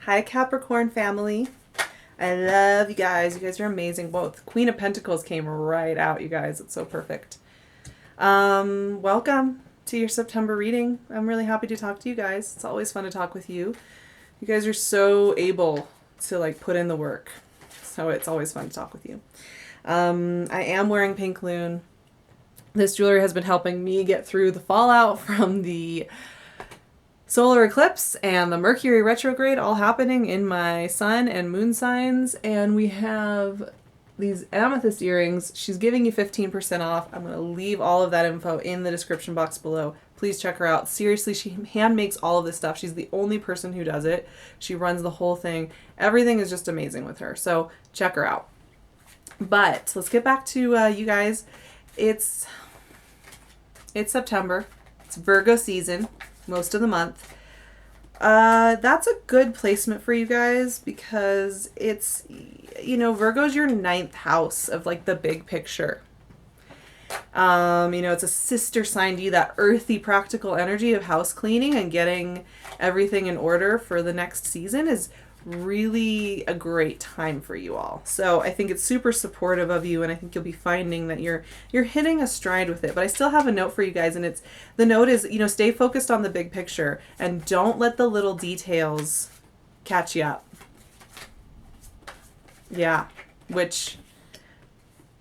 Hi, Capricorn family. I love you guys. You guys are amazing. Both Queen of Pentacles came right out, you guys. It's so perfect. Welcome to your September reading. I'm really happy to talk to you guys. It's always fun to talk with you. You guys are so able to like put in the work. So it's always fun to talk with you. I am wearing pink LUNE. This jewelry has been helping me get through the fallout from the solar eclipse and the Mercury retrograde all happening in my sun and moon signs. And we have these amethyst earrings. She's giving you 15% off. I'm going to leave all of that info in the description box below. Please check her out. Seriously, she hand makes all of this stuff. She's the only person who does it. She runs the whole thing. Everything is just amazing with her. So check her out. But let's get back to you guys. It's September. It's Virgo season. Most of the month. That's a good placement for you guys because it's, Virgo's your 9th house of like the big picture. It's a sister sign to you, that earthy practical energy of house cleaning and getting everything in order for the next season is really a great time for you all. So I think it's super supportive of you, and I think you'll be finding that you're hitting a stride with it. But I still have a note for you guys, and the note is, stay focused on the big picture and don't let the little details catch you up. Yeah, which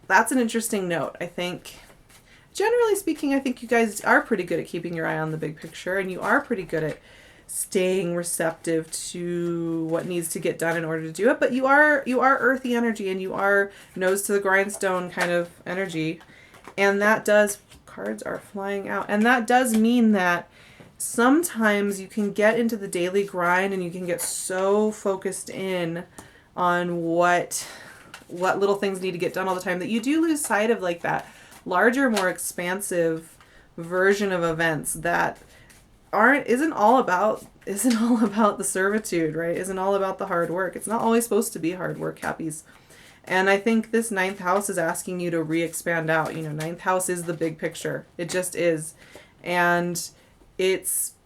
that's an interesting note. I think generally speaking, I think you guys are pretty good at keeping your eye on the big picture, and you are pretty good at staying receptive to what needs to get done in order to do it. But you are earthy energy, and you are nose to the grindstone kind of energy. And that does, cards are flying out. And that does mean that sometimes you can get into the daily grind and you can get so focused in on what little things need to get done all the time that you do lose sight of like that larger, more expansive version of events that isn't all about the servitude, right? Isn't all about the hard work. It's not always supposed to be hard work, Cappies. And I think this 9th house is asking you to re-expand out. 9th house is the big picture. It just is. And it's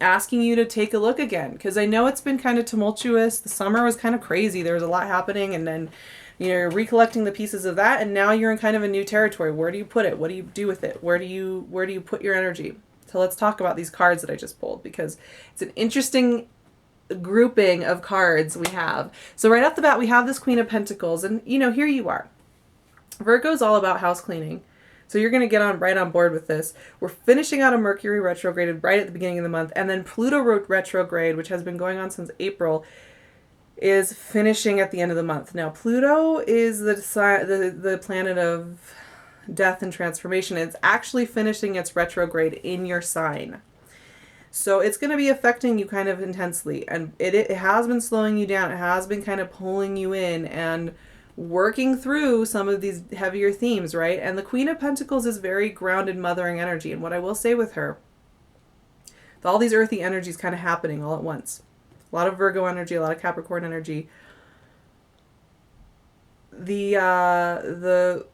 asking you to take a look again, because I know it's been kind of tumultuous. The summer was kind of crazy. There was a lot happening, and then you're recollecting the pieces of that, and now you're in kind of a new territory. Where do you put it? What do you do with it? Where do you put your energy? So let's talk about these cards that I just pulled, because it's an interesting grouping of cards we have. So right off the bat, we have this Queen of Pentacles, and here you are. Virgo's all about house cleaning. So you're going to get right on board with this. We're finishing out a Mercury retrograde right at the beginning of the month, and then Pluto retrograde, which has been going on since April, is finishing at the end of the month. Now, Pluto is the planet of death and transformation. It's actually finishing its retrograde in your sign. So it's going to be affecting you kind of intensely. And it has been slowing you down. It has been kind of pulling you in and working through some of these heavier themes, right? And the Queen of Pentacles is very grounded, mothering energy. And what I will say with her, with all these earthy energies kind of happening all at once. A lot of Virgo energy, a lot of Capricorn energy. The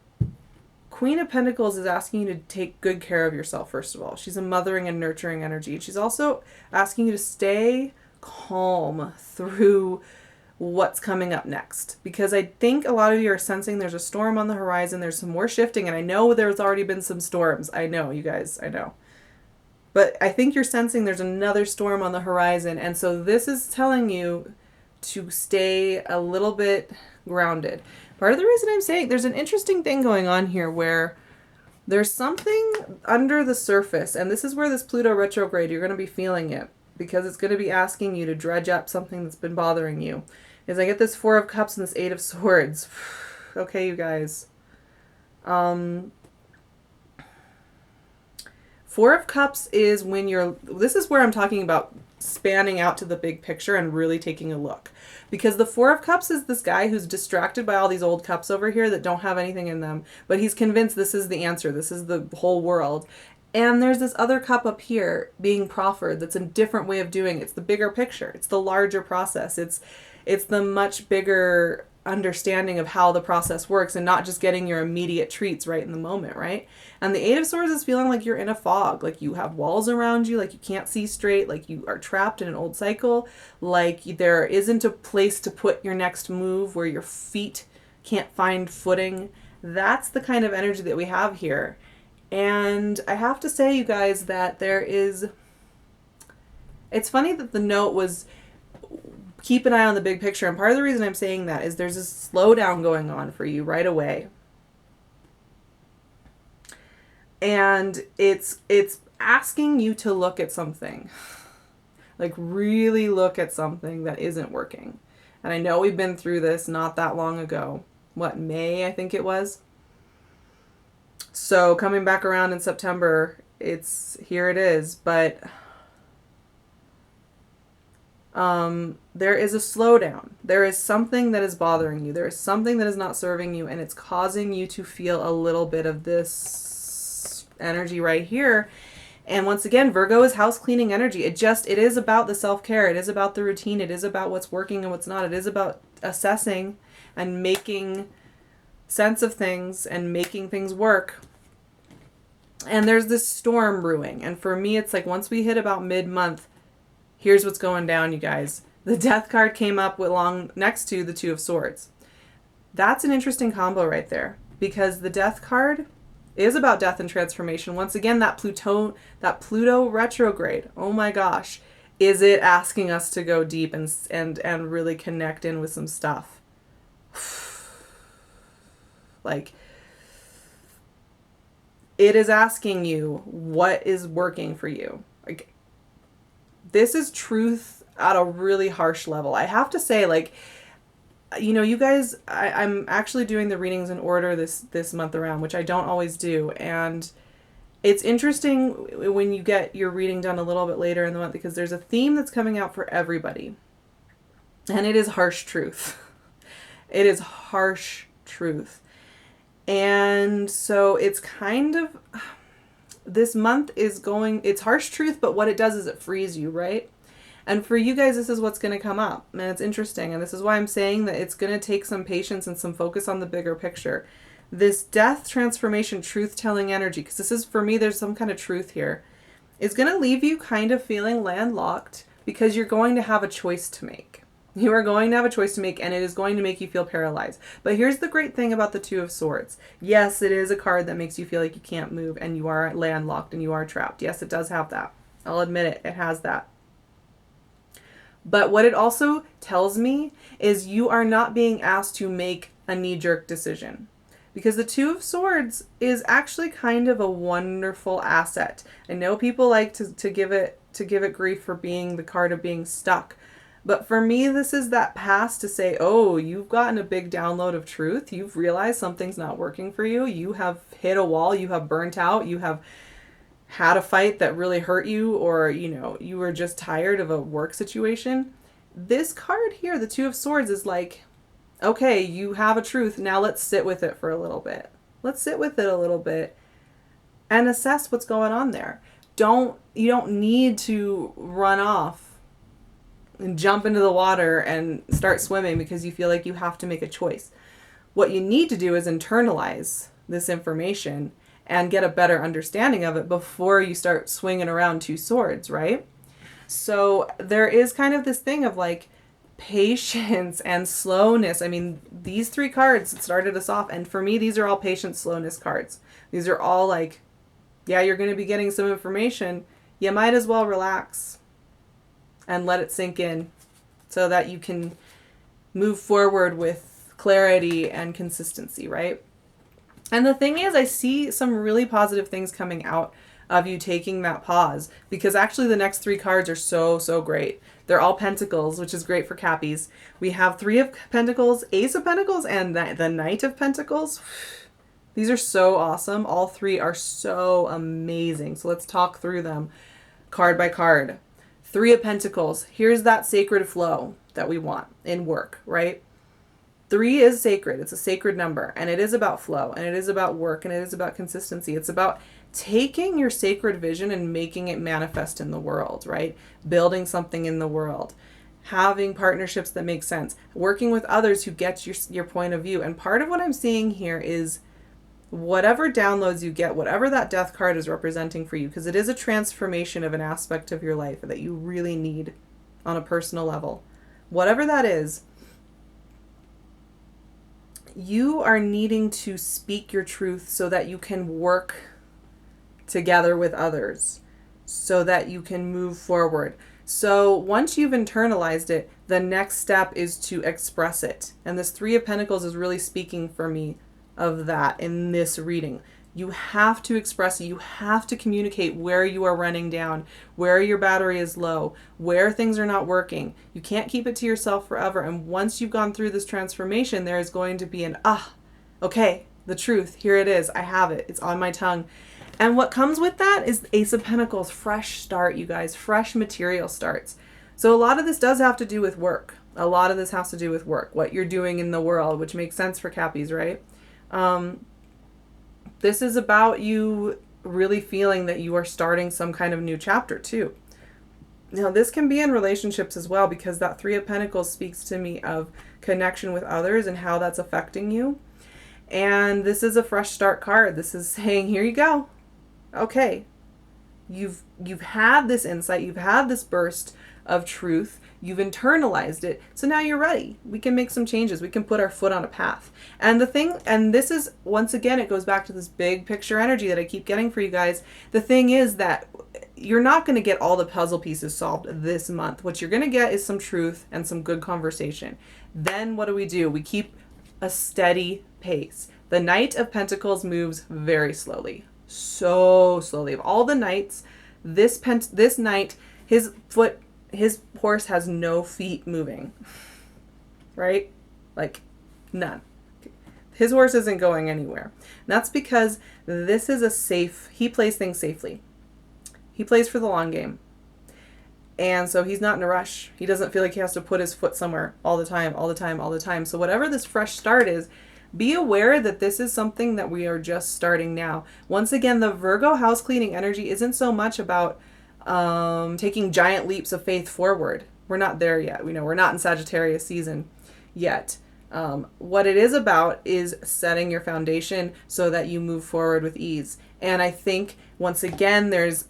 Queen of Pentacles is asking you to take good care of yourself, first of all. She's a mothering and nurturing energy. She's also asking you to stay calm through what's coming up next. Because I think a lot of you are sensing there's a storm on the horizon. There's some more shifting. And I know there's already been some storms. I know, you guys. I know. But I think you're sensing there's another storm on the horizon. And so this is telling you to stay a little bit grounded. Part of the reason I'm saying there's an interesting thing going on here where there's something under the surface, and this is where this Pluto retrograde, you're going to be feeling it, because it's going to be asking you to dredge up something that's been bothering you. As I get this 4 of Cups and this 8 of Swords. Okay, you guys. 4 of Cups is when this is where I'm talking about spanning out to the big picture and really taking a look. Because the 4 of Cups is this guy who's distracted by all these old cups over here that don't have anything in them. But he's convinced this is the answer. This is the whole world. And there's this other cup up here being proffered that's a different way of doing it. It's the bigger picture. It's the larger process. It's the much bigger understanding of how the process works and not just getting your immediate treats right in the moment, right? And the Eight of Swords is feeling like you're in a fog, like you have walls around you, like you can't see straight, like you are trapped in an old cycle, like there isn't a place to put your next move, where your feet can't find footing. That's the kind of energy that we have here. And I have to say, you guys, that it's funny that the note was keep an eye on the big picture. And part of the reason I'm saying that is there's a slowdown going on for you right away. And it's asking you to look at something. Like really look at something that isn't working. And I know we've been through this not that long ago. What, May, I think it was? So coming back around in September, here it is. But there is a slowdown. There is something that is bothering you. There is something that is not serving you, and it's causing you to feel a little bit of this energy right here. And once again, Virgo is house cleaning energy. It is about the self-care. It is about the routine. It is about what's working and what's not. It is about assessing and making sense of things and making things work. And there's this storm brewing. And for me, it's like once we hit about mid-month, here's what's going down, you guys. The Death card came up along next to the Two of Swords. That's an interesting combo right there, because the Death card is about death and transformation. Once again, that Pluto retrograde. Oh my gosh. Is it asking us to go deep and really connect in with some stuff? Like, it is asking you what is working for you. Like, this is truth at a really harsh level. I have to say, like, you know, you guys, I'm actually doing the readings in order this month around, which I don't always do. And it's interesting when you get your reading done a little bit later in the month, because there's a theme that's coming out for everybody. And it is harsh truth. It is harsh truth. And so it's kind of, this month it's harsh truth, but what it does is it frees you, right? And for you guys, this is what's going to come up. And it's interesting. And this is why I'm saying that it's going to take some patience and some focus on the bigger picture. This death, transformation, truth-telling energy, because this is, for me, there's some kind of truth here, is going to leave you kind of feeling landlocked, because you're going to have a choice to make. You are going to have a choice to make, and it is going to make you feel paralyzed. But here's the great thing about the Two of Swords. Yes, it is a card that makes you feel like you can't move and you are landlocked and you are trapped. Yes, it does have that. I'll admit it. It has that. But what it also tells me is you are not being asked to make a knee-jerk decision. Because the Two of Swords is actually kind of a wonderful asset. I know people like to give it grief for being the card of being stuck. But for me, this is that pass to say, oh, you've gotten a big download of truth. You've realized something's not working for you. You have hit a wall. You have burnt out. You have had a fight that really hurt you, or, you know, you were just tired of a work situation. This card here, the Two of Swords, is like, okay, you have a truth. Now let's sit with it for a little bit. Let's sit with it a little bit and assess what's going on there. You don't need to run off and jump into the water and start swimming because you feel like you have to make a choice. What you need to do is internalize this information and get a better understanding of it before you start swinging around two swords, right? So there is kind of this thing of like patience and slowness. I mean, these three cards started us off, and for me, these are all patience, slowness cards. These are all like, yeah, you're going to be getting some information. You might as well relax and let it sink in so that you can move forward with clarity and consistency, right? And the thing is, I see some really positive things coming out of you taking that pause, because actually the next three cards are so great. They're all Pentacles, which is great for Cappies. We have Three of Pentacles, Ace of Pentacles, and the Knight of Pentacles. These are so awesome. All three are so amazing. So let's talk through them card by card. Three of Pentacles. Here's that sacred flow that we want in work, right? 3 is sacred. It's a sacred number, and it is about flow, and it is about work, and it is about consistency. It's about taking your sacred vision and making it manifest in the world, right? Building something in the world. having partnerships that make sense, working with others who get your point of view. And part of what I'm seeing here is whatever downloads you get, whatever that death card is representing for you, because it is a transformation of an aspect of your life that you really need on a personal level. Whatever that is, you are needing to speak your truth so that you can work together with others, so that you can move forward. So once you've internalized it, the next step is to express it. And this Three of Pentacles is really speaking for me of that in this reading. You have to express it. You have to communicate where you are running down, where your battery is low, where things are not working. You can't keep it to yourself forever. And once you've gone through this transformation, there is going to be an, okay, the truth, here it is. I have it. It's on my tongue. And what comes with that is Ace of Pentacles, fresh start, you guys, fresh material starts. So a lot of this does have to do with work. A lot of this has to do with work, what you're doing in the world, which makes sense for Cappies, right? This is about you really feeling that you are starting some kind of new chapter too. Now, this can be in relationships as well, because that Three of Pentacles speaks to me of connection with others and how that's affecting you. And this is a fresh start card. This is saying, here you go. Okay, you've had this insight, you've had this burst of truth, you've internalized it, so now you're ready. We can make some changes. We can put our foot on a path. And this is, once again, it goes back to this big picture energy that I keep getting for you guys. The thing is that you're not going to get all the puzzle pieces solved this month. What you're going to get is some truth and some good conversation. Then what do? We keep a steady pace. The Knight of Pentacles moves very slowly. So slowly. Of all the knights, this knight, his horse has no feet moving. Right? Like, none. His horse isn't going anywhere. And that's because this is he plays things safely. He plays for the long game. And so he's not in a rush. He doesn't feel like he has to put his foot somewhere all the time. So whatever this fresh start is, be aware that this is something that we are just starting now. Once again, the Virgo house cleaning energy isn't so much about taking giant leaps of faith forward. We're not there yet. We're not in Sagittarius season yet. What it is about is setting your foundation so that you move forward with ease. And I think, once again, there's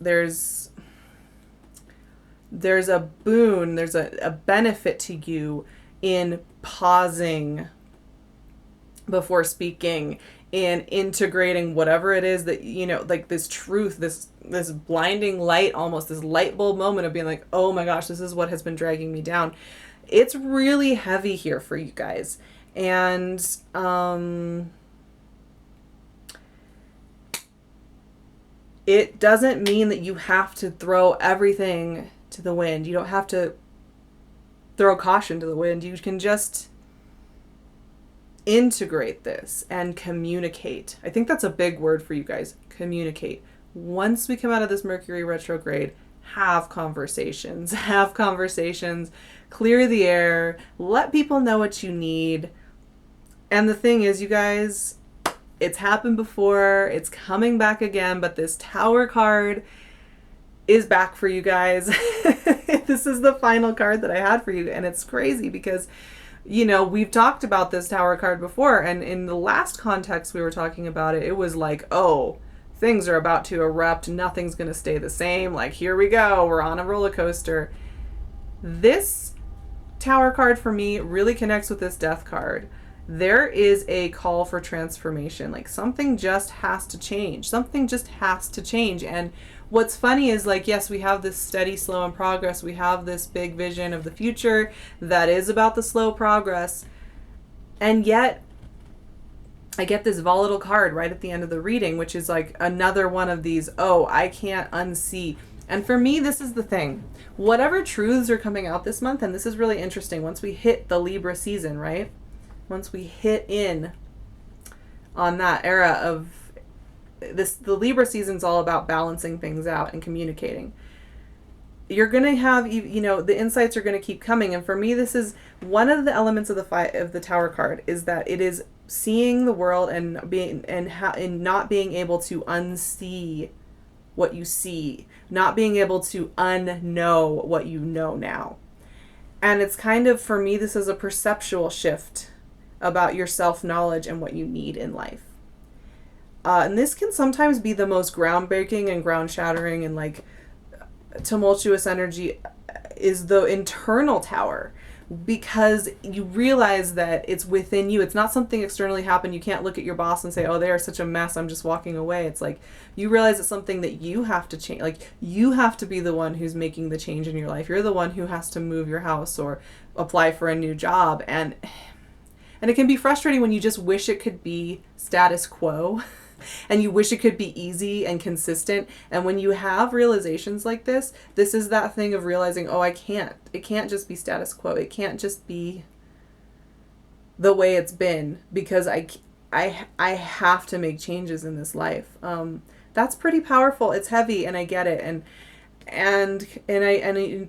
a boon, there's a benefit to you in pausing before speaking, in integrating whatever it is that, like this truth, this blinding light, almost this light bulb moment of being like, oh my gosh, this is what has been dragging me down. It's really heavy here for you guys. And it doesn't mean that you have to throw everything to the wind. You don't have to throw caution to the wind. You can just integrate this and communicate. I think that's a big word for you guys. Communicate. Once we come out of this Mercury retrograde, have conversations. Have conversations. Clear the air. Let people know what you need. And the thing is, you guys, it's happened before. It's coming back again. But this Tower card is back for you guys. This is the final card that I had for you. And it's crazy because we've talked about this Tower card before, and in the last context we were talking about it, it was like, oh, things are about to erupt, nothing's going to stay the same, like, here we go, we're on a roller coaster. This Tower card for me really connects with this Death card. There is a call for transformation, like something just has to change. Something just has to change. And what's funny is, like, yes, we have this steady, slow, and progress. We have this big vision of the future that is about the slow progress. And yet, I get this volatile card right at the end of the reading, which is like another one of these, oh, I can't unsee. And for me, this is the thing. Whatever truths are coming out this month, and this is really interesting, once we hit the Libra season, right? Once we hit in on that era of this, the Libra season's all about balancing things out and communicating. You're going to have, the insights are going to keep coming. And for me, this is one of the elements of the Tower card, is that it is seeing the world and not being able to unsee what you see, not being able to unknow what you know now. And it's kind of, for me, this is a perceptual shift about your self-knowledge and what you need in life. And this can sometimes be the most groundbreaking and ground-shattering and like tumultuous energy, is the internal tower, because you realize that it's within you. It's not something externally happened. You can't look at your boss and say, oh, they are such a mess, I'm just walking away. It's like you realize it's something that you have to change. Like you have to be the one who's making the change in your life. You're the one who has to move your house or apply for a new job. And it can be frustrating when you just wish it could be status quo and you wish it could be easy and consistent. And when you have realizations like this is that thing of realizing, oh, it can't just be status quo. It can't just be the way it's been, because I have to make changes in this life. That's pretty powerful. It's heavy, and I get it. And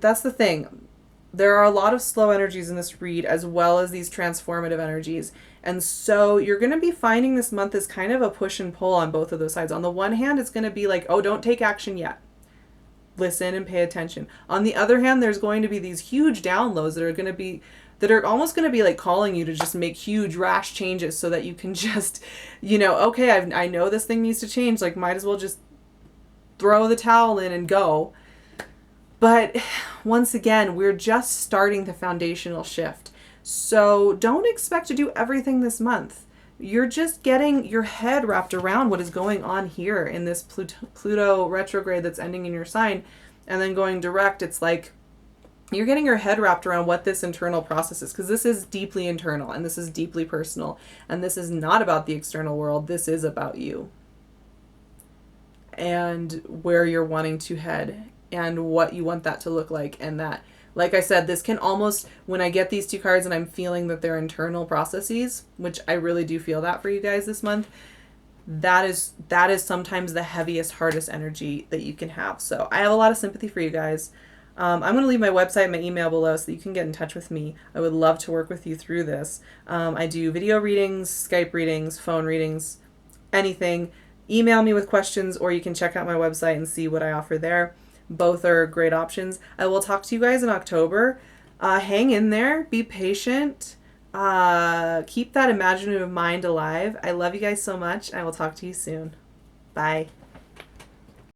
that's the thing. There are a lot of slow energies in this read, as well as these transformative energies. And so you're going to be finding this month is kind of a push and pull on both of those sides. On the one hand, it's going to be like, oh, don't take action yet. Listen and pay attention. On the other hand, there's going to be these huge downloads that are almost going to be like calling you to just make huge rash changes so that you can just, okay, I know this thing needs to change. Like, might as well just throw the towel in and go. But once again, we're just starting the foundational shift. So don't expect to do everything this month. You're just getting your head wrapped around what is going on here in this Pluto retrograde that's ending in your sign and then going direct. It's like you're getting your head wrapped around what this internal process is, because this is deeply internal and this is deeply personal. And this is not about the external world. This is about you and where you're wanting to head and what you want that to look like. And that, like I said, this can almost, when I get these two cards and I'm feeling that they're internal processes, which I really do feel that for you guys this month, that is sometimes the heaviest, hardest energy that you can have. So I have a lot of sympathy for you guys. I'm going to leave my website and my email below so that you can get in touch with me. I would love to work with you through this. I do video readings, Skype readings, phone readings, anything. Email me with questions, or you can check out my website and see what I offer there. Both are great options. I will talk to you guys in October. Hang in there. Be patient. Keep that imaginative mind alive. I love you guys so much. I will talk to you soon. Bye.